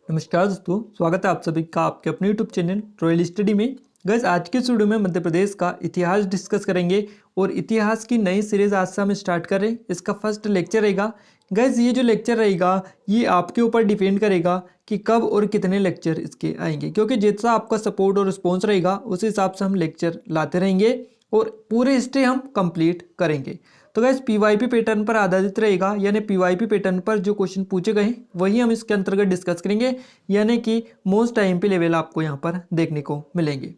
नमस्कार दोस्तों, स्वागत है आप सभी का आपके अपने यूट्यूब चैनल रॉयल स्टडी में। गैस आज के इस वीडियो में मध्य प्रदेश का इतिहास डिस्कस करेंगे और इतिहास की नई सीरीज आज से हम स्टार्ट कर रहे हैं। इसका फर्स्ट लेक्चर रहेगा। गैस ये जो लेक्चर रहेगा ये आपके ऊपर डिपेंड करेगा कि कब और कितने लेक्चर इसके आएंगे, क्योंकि जैसा आपका सपोर्ट और रिस्पॉन्स रहेगा उस हिसाब से हम लेक्चर लाते रहेंगे और पूरे हिस्ट्री हम कंप्लीट करेंगे। तो गैस पीवाईपी पैटर्न पर आधारित रहेगा, यानी पीवाईपी पैटर्न पर जो क्वेश्चन पूछे गए वही हम इसके अंतर्गत डिस्कस करेंगे, यानी कि मोस्ट आईएमपी लेवल आपको यहाँ पर देखने को मिलेंगे।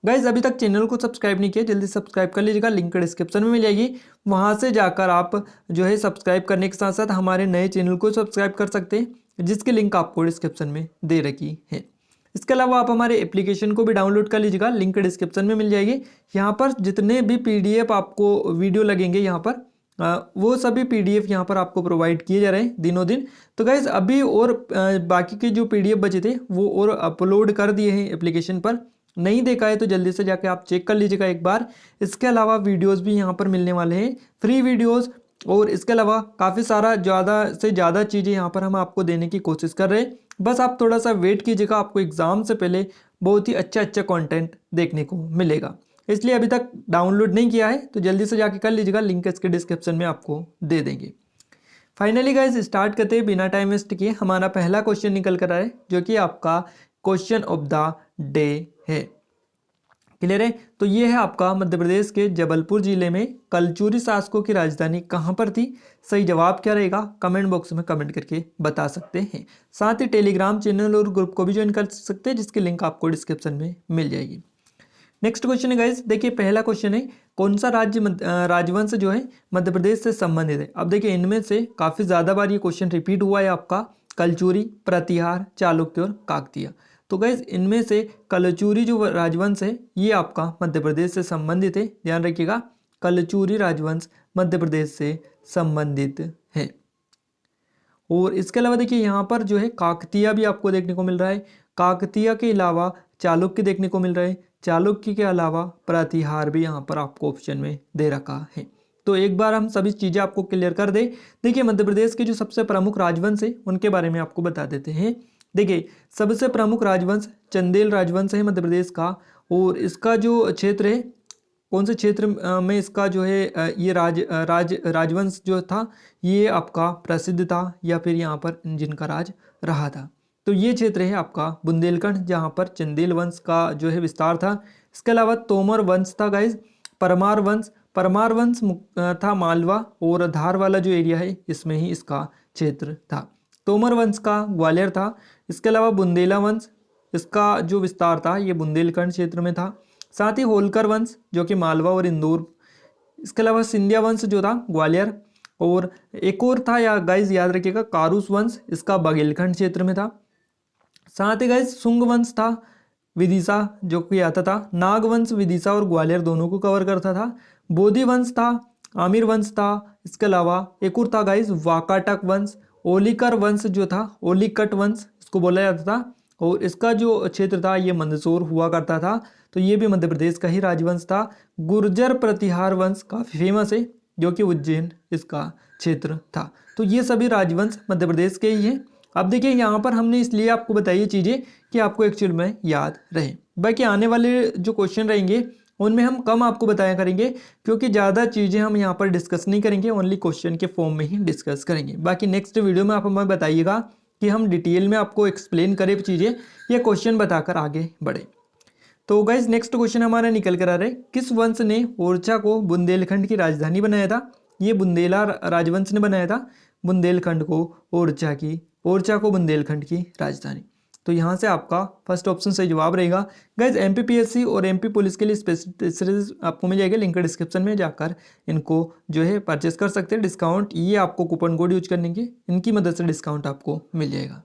गाइज अभी तक चैनल को सब्सक्राइब नहीं किया, जल्दी सब्सक्राइब कर लीजिएगा, लिंक डिस्क्रिप्शन में मिल जाएगी। वहाँ से जाकर आप जो है सब्सक्राइब करने के साथ साथ हमारे नए चैनल को सब्सक्राइब कर सकते हैं, जिसकी लिंक आपको डिस्क्रिप्शन में दे रखी है। इसके अलावा आप हमारे एप्लीकेशन को भी डाउनलोड कर लीजिएगा, लिंक डिस्क्रिप्शन में मिल जाएगी। यहाँ पर जितने भी पीडीएफ आपको वीडियो लगेंगे यहाँ पर वो सभी पीडीएफ यहाँ पर आपको प्रोवाइड किए जा रहे हैं दिनों दिन। तो गाइज अभी और बाकी के जो पीडीएफ बचे थे वो और अपलोड कर दिए हैं एप्लीकेशन पर। नहीं देखा है तो जल्दी से जाके आप चेक कर लीजिएगा एक बार। इसके अलावा वीडियोस भी यहाँ पर मिलने वाले हैं, फ्री वीडियोस, और इसके अलावा काफ़ी सारा ज़्यादा से ज़्यादा चीज़ें यहाँ पर हम आपको देने की कोशिश कर रहे हैं। बस आप थोड़ा सा वेट कीजिएगा, आपको एग्ज़ाम से पहले बहुत ही अच्छा कंटेंट देखने को मिलेगा। इसलिए अभी तक डाउनलोड नहीं किया है तो जल्दी से जाके कर लीजिएगा, लिंक इसके डिस्क्रिप्शन में आपको दे देंगे। फाइनली गाइज स्टार्ट करते हैं बिना टाइम वेस्ट किए। हमारा पहला क्वेश्चन निकल कर आया है जो कि आपका क्वेश्चन ऑफ द डे है। क्लियर है? तो ये है आपका मध्य प्रदेश के जबलपुर जिले में कलचुरी शासकों की राजधानी कहाँ पर थी। सही जवाब क्या रहेगा कमेंट बॉक्स में कमेंट करके बता सकते हैं। साथ ही टेलीग्राम चैनल और ग्रुप को भी ज्वाइन कर सकते हैं, जिसकी लिंक आपको डिस्क्रिप्शन में मिल जाएगी। नेक्स्ट क्वेश्चन है गाइज, देखिए पहला क्वेश्चन है कौन सा राजवंश जो है मध्य प्रदेश से संबंधित है। अब देखिए इनमें से काफ़ी ज़्यादा बार ये क्वेश्चन रिपीट हुआ है आपका, कलचुरी, प्रतिहार, चालुक्य और काकतीय। तो गाइज इनमें से कलचुरी जो राजवंश है ये आपका मध्य प्रदेश से संबंधित है, ध्यान रखिएगा। कलचुरी राजवंश मध्य प्रदेश से संबंधित है। और इसके अलावा देखिए यहाँ पर जो है काकतीय भी आपको देखने को मिल रहा है। काकतीय के अलावा चालुक्य देखने को मिल रहा है। चालुक्य के अलावा प्रतिहार भी यहाँ पर आपको ऑप्शन में दे रखा है। तो एक बार हम सभी चीज़ें आपको क्लियर कर दें। देखिए मध्य प्रदेश के जो सबसे प्रमुख राजवंश है उनके बारे में आपको बता देते हैं। देखिए सबसे प्रमुख राजवंश चंदेल राजवंश है मध्य प्रदेश का, और इसका जो क्षेत्र है, कौन से क्षेत्र में इसका जो है ये राजवंश जो था ये आपका प्रसिद्ध था, या फिर यहाँ पर जिनका राज रहा था। तो ये क्षेत्र है आपका बुंदेलखंड, जहाँ पर चंदेल वंश का जो है विस्तार था। इसके अलावा तोमर वंश था गाइज, परमार वंश था मालवा और धार वाला जो एरिया है इसमें ही इसका क्षेत्र था। तोमर वंश का ग्वालियर था। इसके अलावा बुंदेला वंश, इसका जो विस्तार था ये बुंदेलखंड क्षेत्र में था। साथ ही होलकर वंश जो कि मालवा और इंदौर। इसके अलावा सिंधिया वंश जो था ग्वालियर, और एक और था या गाइज याद रखिएगा कारूस वंश, इसका बघेलखंड क्षेत्र में था। साथ ही गाइज शुंग वंश था विदिशा जो कि आता था। नाग वंश विदिशा और ग्वालियर दोनों को कवर करता था। बोधि वंश था, आमिर वंश था। इसके अलावा एक और था गाइज वाकाटक वंश। ओलिकर वंश जो था, ओलिकट वंश इसको बोला जाता था, और इसका जो क्षेत्र था ये मंदसौर हुआ करता था। तो ये भी मध्य प्रदेश का ही राजवंश था। गुर्जर प्रतिहार वंश काफ़ी फेमस है जो कि उज्जैन इसका क्षेत्र था। तो ये सभी राजवंश मध्य प्रदेश के ही हैं। अब देखिए यहाँ पर हमने इसलिए आपको बताई चीज़ें कि आपको एक्चुअल में याद रहे। बाकी आने वाले जो क्वेश्चन रहेंगे उनमें हम कम आपको बताया करेंगे, क्योंकि ज़्यादा चीज़ें हम यहाँ पर डिस्कस नहीं करेंगे, ओनली क्वेश्चन के फॉर्म में ही डिस्कस करेंगे। बाकी नेक्स्ट वीडियो में आप हमें बताइएगा कि हम डिटेल में आपको एक्सप्लेन करें चीज़ें या क्वेश्चन बताकर आगे बढ़े। तो गाइज नेक्स्ट क्वेश्चन हमारा निकल कर आ रहा है, किस वंश ने ओरछा को बुंदेलखंड की राजधानी बनाया था। ये बुंदेला राजवंश ने बनाया था बुंदेलखंड को ओरछा को बुंदेलखंड की राजधानी। तो यहाँ से आपका फर्स्ट ऑप्शन सही जवाब रहेगा। गाइज एमपीपीएससी और एमपी पुलिस के लिए स्पेशल सीरीज आपको मिल जाएगा, लिंक डिस्क्रिप्शन में जाकर इनको जो है परचेस कर सकते हैं। डिस्काउंट ये आपको कूपन कोड यूज करने के इनकी मदद से डिस्काउंट आपको मिल जाएगा।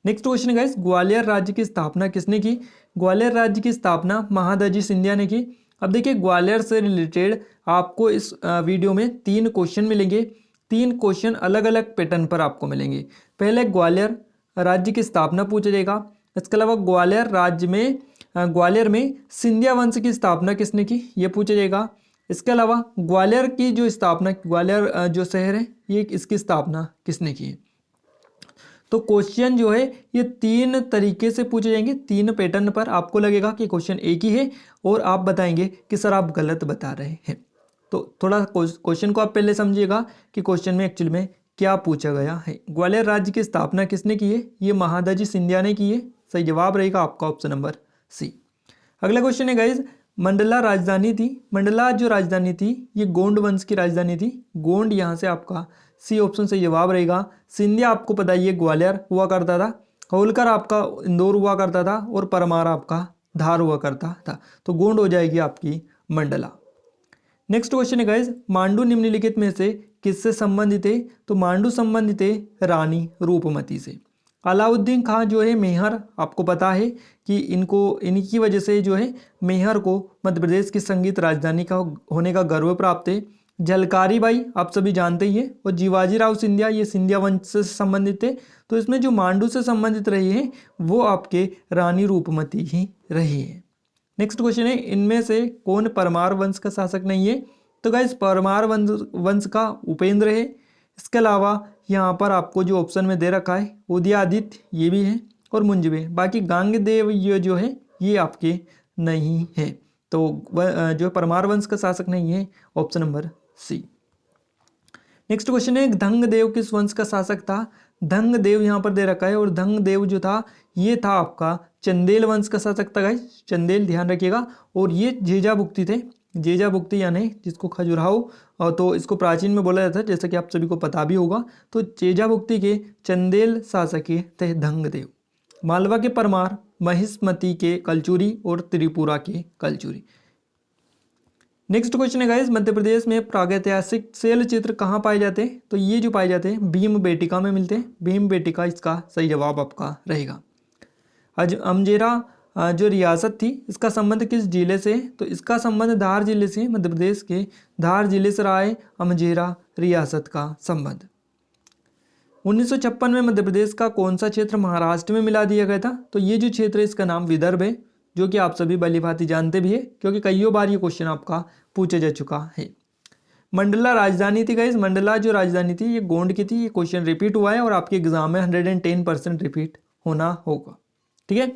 नेक्स्ट क्वेश्चन गाइस, ग्वालियर राज्य की स्थापना किसने की। ग्वालियर राज्य की स्थापना महादजी सिंधिया ने की। अब देखिए ग्वालियर से रिलेटेड आपको इस वीडियो में 3 क्वेश्चन मिलेंगे। 3 क्वेश्चन अलग अलग पैटर्न पर आपको मिलेंगे। पहले ग्वालियर राज्य की स्थापना पूछा जाएगा। इसके अलावा ग्वालियर में सिंधिया वंश की स्थापना किसने की ये पूछा जाएगा। इसके अलावा ग्वालियर की जो स्थापना, ग्वालियर जो शहर है ये इसकी स्थापना किसने की है। तो क्वेश्चन जो है ये 3 तरीके से पूछे जाएंगे, 3 पैटर्न पर। आपको लगेगा कि क्वेश्चन एक ही है और आप बताएंगे कि सर आप गलत बता रहे हैं। तो थोड़ा क्वेश्चन को आप पहले समझिएगा कि क्वेश्चन में एक्चुअल में क्या पूछा गया है। ग्वालियर राज्य की स्थापना किसने की है? ये महादजी सिंधिया ने की है। सही जवाब रहेगा आपका ऑप्शन नंबर सी। अगला क्वेश्चन है गाइज, मंडला राजधानी थी, मंडला जो राजधानी थी ये गोंड वंश की राजधानी थी। गोंड यहाँ से आपका सी ऑप्शन से जवाब रहेगा। सिंधिया आपको पता ही है ग्वालियर हुआ करता था, होलकर आपका इंदौर हुआ करता था और परमार आपका धार हुआ करता था। तो गोंड हो जाएगी आपकी मंडला। नेक्स्ट क्वेश्चन है गाइज, मांडू निम्नलिखित में से किससे संबंधित है? तो मांडू संबंधित है रानी रूपमती से। अलाउद्दीन खां जो है मेहर, आपको पता है कि इनकी वजह से जो है मेहर को मध्य प्रदेश की संगीत राजधानी का होने का गर्व प्राप्त है। झलकारी बाई आप सभी जानते ही है, और जीवाजीराव सिंधिया ये सिंधिया वंश से संबंधित है। तो इसमें जो मांडू से संबंधित रही है वो आपके रानी रूपमती ही रही है। नेक्स्ट क्वेश्चन है, इनमें से कौन परमार वंश का शासक नहीं है? तो गाइस परमार वंश का उपेंद्र है। इसके अलावा यहाँ पर आपको जो ऑप्शन में दे रखा है उदयादित्य ये भी है और मुंजबे, बाकी गांगदेव ये जो है ये आपके नहीं है। तो जो परमार वंश का शासक नहीं है option number C. Next question है, धंगदेव किस वंश का शासक था? धंगदेव यहाँ पर दे रखा है और धंगदेव जो था ये था आपका चंदेल वंश का शासक था गाइस, चंदेल ध्यान रखिएगा। और ये जेजा भुक्ति थे, जेजा भुक्ति यानी जिसको खजुराहो तो इसको प्राचीन में बोला जाता है, जैसा कि आप सभी को पता भी होगा। तो जेजा भुक्ति के चंदेल शासक थे धंगदेव। मालवा के परमार, महिष्मती के कलचुरी और त्रिपुरा के कलचुरी। नेक्स्ट क्वेश्चन है गाइस, मध्य प्रदेश में प्रागैतिहासिक शैल चित्र कहाँ पाए जाते हैं? तो ये जो पाए जाते हैं भीम बेटिका में मिलते हैं। भीम बेटिका इसका सही जवाब आपका रहेगा। अमजेरा जो रियासत थी इसका संबंध किस जिले से है? तो इसका संबंध धार जिले से, मध्य प्रदेश के धार जिले से रहा है अमजेरा रियासत का संबंध। 1956 में मध्य प्रदेश का कौन सा क्षेत्र महाराष्ट्र में मिला दिया गया था? तो ये जो क्षेत्र है इसका नाम विदर्भ है, जो कि आप सभी भली भांति जानते भी है क्योंकि कईयों बार ये क्वेश्चन आपका पूछा जा चुका है। मंडला राजधानी थी गाइस, मंडला जो राजधानी थी ये गोंड की थी। ये क्वेश्चन रिपीट हुआ है और आपके एग्जाम में 110% रिपीट होना होगा। ठीक है,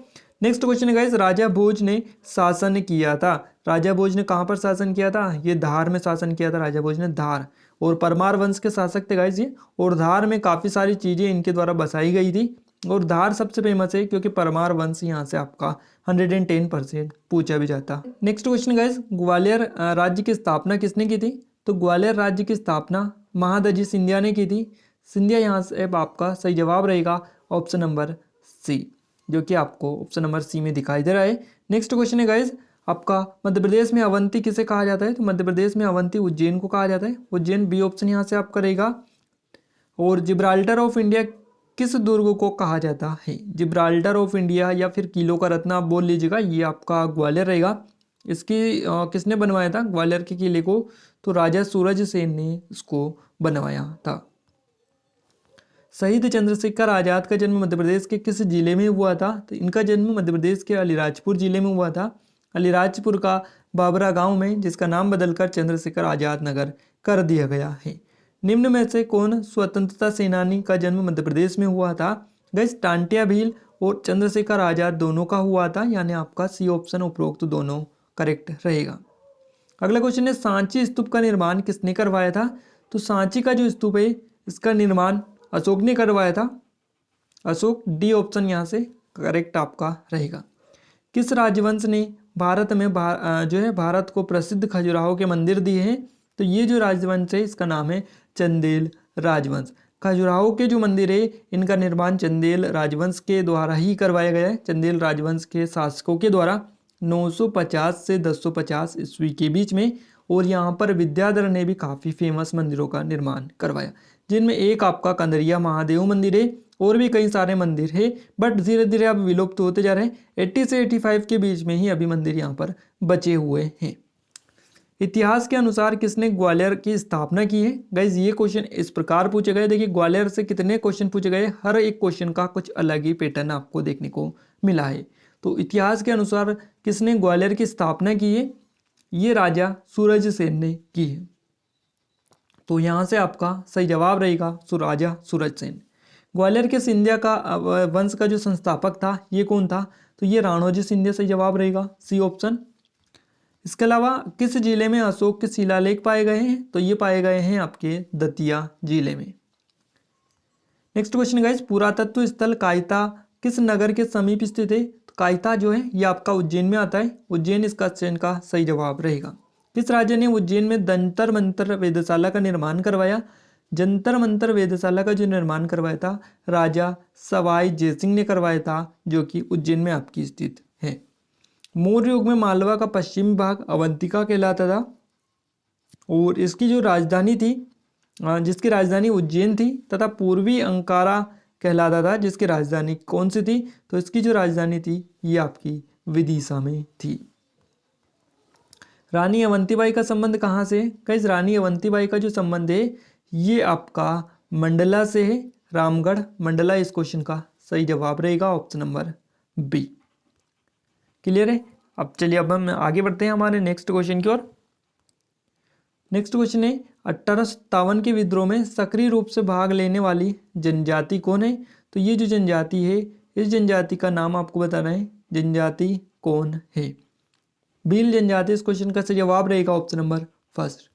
नेक्स्ट क्वेश्चन है गाइस, राजा भोज ने शासन किया था। राजा भोज ने कहाँ पर शासन किया था? ये धार में शासन किया था राजा भोज ने, धार। और परमार वंश के शासक थे गाइस ये, और धार में काफ़ी सारी चीज़ें इनके द्वारा बसाई गई थी। और धार सबसे फेमस है क्योंकि परमार वंश यहाँ से आपका 110% पूछा भी जाता। नेक्स्ट क्वेश्चन गाइस, ग्वालियर राज्य की स्थापना किसने की थी? तो ग्वालियर राज्य की स्थापना महादजी सिंधिया ने की थी। सिंधिया यहाँ से आपका सही जवाब रहेगा ऑप्शन नंबर सी, जो कि आपको ऑप्शन नंबर सी में दिखाई दे रहा है। नेक्स्ट क्वेश्चन है गाइस, आपका मध्य प्रदेश में अवंती किसे कहा जाता है? तो मध्य प्रदेश में अवंती उज्जैन को कहा जाता है। उज्जैन बी ऑप्शन यहाँ से आपका रहेगा। और जिब्राल्टर ऑफ इंडिया किस दुर्ग को कहा जाता है? जिब्राल्टर ऑफ इंडिया या फिर किलो का रत्न आप बोल लीजिएगा, ये आपका ग्वालियर रहेगा। इसकी किसने बनवाया था ग्वालियर के किले को? तो राजा सूरज सेन ने इसको बनवाया था। शहीद चंद्रशेखर आजाद का जन्म मध्य प्रदेश के किस जिले में हुआ था? तो इनका जन्म मध्य प्रदेश के अलीराजपुर जिले में हुआ था। अलीराजपुर का बाबरा गांव में, जिसका नाम बदलकर चंद्रशेखर आजाद नगर कर दिया गया है। निम्न में से कौन स्वतंत्रता सेनानी का जन्म मध्य प्रदेश में हुआ था? गाइस टांटिया भील और चंद्रशेखर आजाद दोनों का हुआ था, यानी आपका सी ऑप्शन उपरोक्त दोनों करेक्ट रहेगा। अगला क्वेश्चन है, सांची स्तूप का निर्माण किसने करवाया था? तो सांची का जो स्तूप है इसका निर्माण अशोक ने करवाया था। अशोक, डी ऑप्शन यहाँ से करेक्ट आपका रहेगा। किस राजवंश ने भारत में जो है भारत को प्रसिद्ध खजुराहो के मंदिर दिए हैं? तो ये जो राजवंश है इसका नाम है चंदेल राजवंश। खजुराहो के जो मंदिर है इनका निर्माण चंदेल राजवंश के द्वारा ही करवाया गया है। चंदेल राजवंश के शासकों के द्वारा 950 से 1050 ईस्वी के बीच में। और यहाँ पर विद्याधर ने भी काफ़ी फेमस मंदिरों का निर्माण करवाया, जिनमें एक आपका कंदरिया महादेव मंदिर है और भी कई सारे मंदिर है, बट धीरे धीरे अब विलुप्त होते जा रहे हैं। 80 से 85 के बीच में ही अभी मंदिर यहाँ पर बचे हुए हैं। इतिहास के अनुसार किसने ग्वालियर की स्थापना की है? गाइज ये क्वेश्चन इस प्रकार पूछे गए, देखिए ग्वालियर से कितने क्वेश्चन पूछे गए, हर एक क्वेश्चन का कुछ अलग ही पैटर्न आपको देखने को मिला है। तो इतिहास के अनुसार किसने ग्वालियर की स्थापना की है? ये राजा सूरज सेन ने की है। तो यहाँ से आपका सही जवाब रहेगा राजा सूरज सेन। ग्वालियर के सिंधिया का वंश का जो संस्थापक था ये कौन था? तो ये राणोजी सिंधिया सही जवाब रहेगा, सी ऑप्शन। इसके अलावा किस जिले में अशोक के शिलालेख पाए गए हैं? तो ये पाए गए हैं आपके दतिया जिले में। नेक्स्ट क्वेश्चन गाइस, पुरातत्व स्थल कायता किस नगर के समीप स्थित है? तो कायता जो है ये आपका उज्जैन में आता है, उज्जैन इसका क्वेश्चन का सही जवाब रहेगा। किस राज्य ने उज्जैन में जंतर मंतर वेधशाला का निर्माण करवाया? जंतर मंतर वेधशाला का जो निर्माण करवाया था राजा सवाई जयसिंह ने करवाया था, जो कि उज्जैन में आपकी स्थित है। मौर्य युग में मालवा का पश्चिमी भाग अवंतिका कहलाता था और इसकी जो राजधानी थी जिसकी राजधानी उज्जैन थी, तथा पूर्वी अंकारा कहलाता था जिसकी राजधानी कौन सी थी? तो इसकी जो राजधानी थी ये आपकी विदिशा में थी। रानी अवंतीबाई का संबंध कहाँ से है? गाइस रानी अवंतीबाई का जो संबंध है ये आपका मंडला से है, रामगढ़ मंडला इस क्वेश्चन का सही जवाब रहेगा, ऑप्शन नंबर बी। क्लियर है? अब चलिए अब हम आगे बढ़ते हैं हमारे नेक्स्ट क्वेश्चन की ओर। नेक्स्ट क्वेश्चन है 1857 के विद्रोह में सक्रिय रूप से भाग लेने वाली जनजाति कौन है? तो ये जो जनजाति है इस जनजाति का नाम आपको बताना है, जनजाति कौन है? भील जनजाति इस क्वेश्चन का सही जवाब रहेगा, option number first.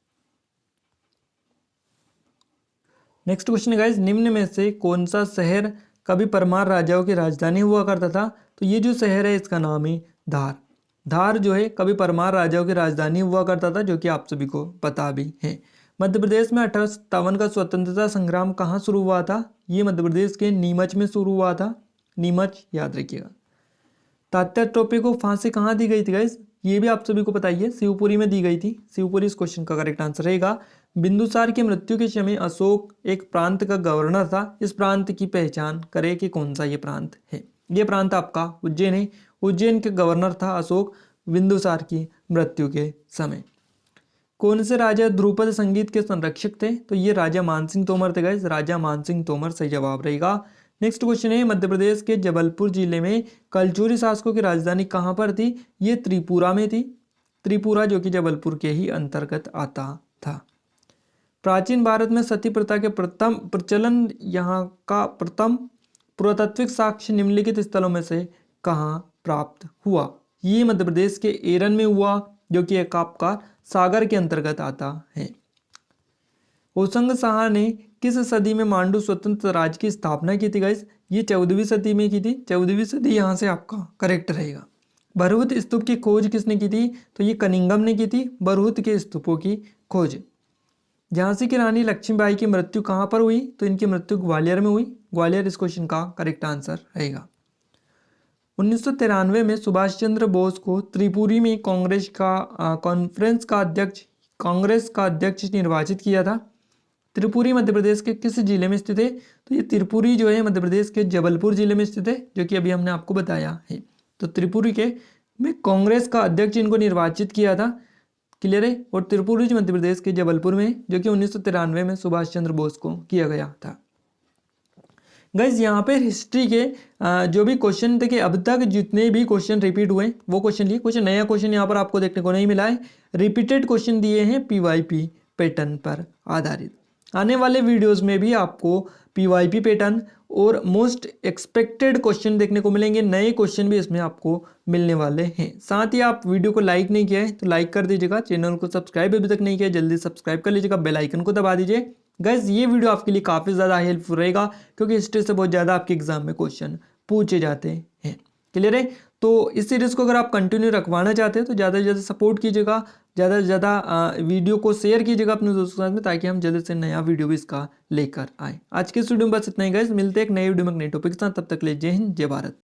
Next question है गाइस, निम्न में से कौन सा शहर कभी परमार राजाओं की राजधानी हुआ करता था? तो ये जो शहर है इसका नाम है धार। धार जो है कभी परमार राजाओं की राजधानी हुआ करता था, जो कि आप सभी को पता भी है। मध्य प्रदेश में 1857 का स्वतंत्रता संग्राम कहाँ शुरू हुआ था? ये मध्य प्रदेश के नीमच में शुरू हुआ था, नीमच याद रखिएगा। तात्या टोपे को फांसी कहाँ दी गई थी गाइस? ये भी आप सभी को पता ही है, शिवपुरी में दी गई थी। शिवपुरी इस क्वेश्चन का करेक्ट आंसर रहेगा। बिंदुसार की मृत्यु के समय अशोक एक प्रांत का गवर्नर था, इस प्रांत की पहचान करें कि कौन सा ये प्रांत है? ये प्रांत आपका उज्जैन है, उज्जैन के गवर्नर था अशोक बिंदुसार की मृत्यु के समय। कौन से राजा ध्रुपद संगीत के संरक्षक थे? तो ये राजा मानसिंह तोमर थे गाइस, राजा मानसिंह तोमर सही जवाब रहेगा। नेक्स्ट क्वेश्चन है मध्य प्रदेश के जबलपुर जिले में कलचुरी शासकों की राजधानी कहाँ पर थी? ये त्रिपुरा में थी, त्रिपुरा जो कि जबलपुर के ही अंतर्गत आता था। प्राचीन भारत में सती प्रथा के प्रथम प्रचलन यहाँ का प्रथम पुरातात्विक साक्ष्य निम्नलिखित स्थलों में से कहाँ प्राप्त हुआ? ये मध्य प्रदेश के एरन में हुआ, जो कि एक आपका सागर के अंतर्गत आता है। होशंग शाह ने किस सदी में मांडू स्वतंत्र राज्य की स्थापना की थी गाइस? ये 14वीं सदी में की थी, 14वीं सदी यहाँ से आपका करेक्ट रहेगा। बरहुत स्तूप की खोज किसने की थी? तो ये कनिंगम ने की थी, बरहुत के स्तूपों की खोज। झांसी की रानी लक्ष्मीबाई की मृत्यु कहाँ पर हुई? तो इनकी मृत्यु ग्वालियर में हुई, ग्वालियर इस क्वेश्चन का करेक्ट आंसर रहेगा। 1993 में सुभाष चंद्र बोस को त्रिपुरी में कांग्रेस का अध्यक्ष निर्वाचित किया था। त्रिपुरी मध्य प्रदेश के किस जिले में स्थित है? तो ये त्रिपुरी जो है मध्य प्रदेश के जबलपुर जिले में स्थित है, जो कि अभी हमने आपको बताया है। तो त्रिपुरी के में कांग्रेस का अध्यक्ष इनको निर्वाचित किया था, क्लियर है। और त्रिपुरी मध्य प्रदेश के जबलपुर में, जो कि 1993 में सुभाष चंद्र बोस को किया गया था। गाइज यहाँ पे हिस्ट्री के जो भी क्वेश्चन थे कि अब तक जितने भी क्वेश्चन रिपीट हुए वो क्वेश्चन लिए, कुछ नया क्वेश्चन यहाँ पर आपको देखने को नहीं मिला है। रिपीटेड क्वेश्चन दिए हैं PYP पैटर्न पर आधारित। आने वाले वीडियोस में भी आपको PYP पैटर्न और मोस्ट एक्सपेक्टेड क्वेश्चन देखने को मिलेंगे, नए क्वेश्चन भी इसमें आपको मिलने वाले हैं। साथ ही आप वीडियो को लाइक नहीं किया है तो लाइक कर दीजिएगा, चैनल को सब्सक्राइब अभी तक नहीं किया जल्दी सब्सक्राइब कर लीजिएगा, बेल आइकन को दबा दीजिए। गाइज ये वीडियो आपके लिए काफ़ी ज़्यादा हेल्पफुल रहेगा, क्योंकि हिस्ट्री से बहुत ज़्यादा आपके एग्जाम में क्वेश्चन पूछे जाते हैं, क्लियर है। तो इस सीरीज़ को अगर आप कंटिन्यू रखवाना चाहते हैं तो ज़्यादा से ज़्यादा सपोर्ट कीजिएगा, ज़्यादा से ज़्यादा वीडियो को शेयर कीजिएगा अपने दोस्तों के साथ में, ताकि हम जल्द से नया वीडियो भी इसका लेकर आए। आज के इस वीडियो में बस इतना ही गाइज, मिलते हैं एक नए वीडियो में एक नए टॉपिक के साथ, तब तक ले जय हिंद जय भारत।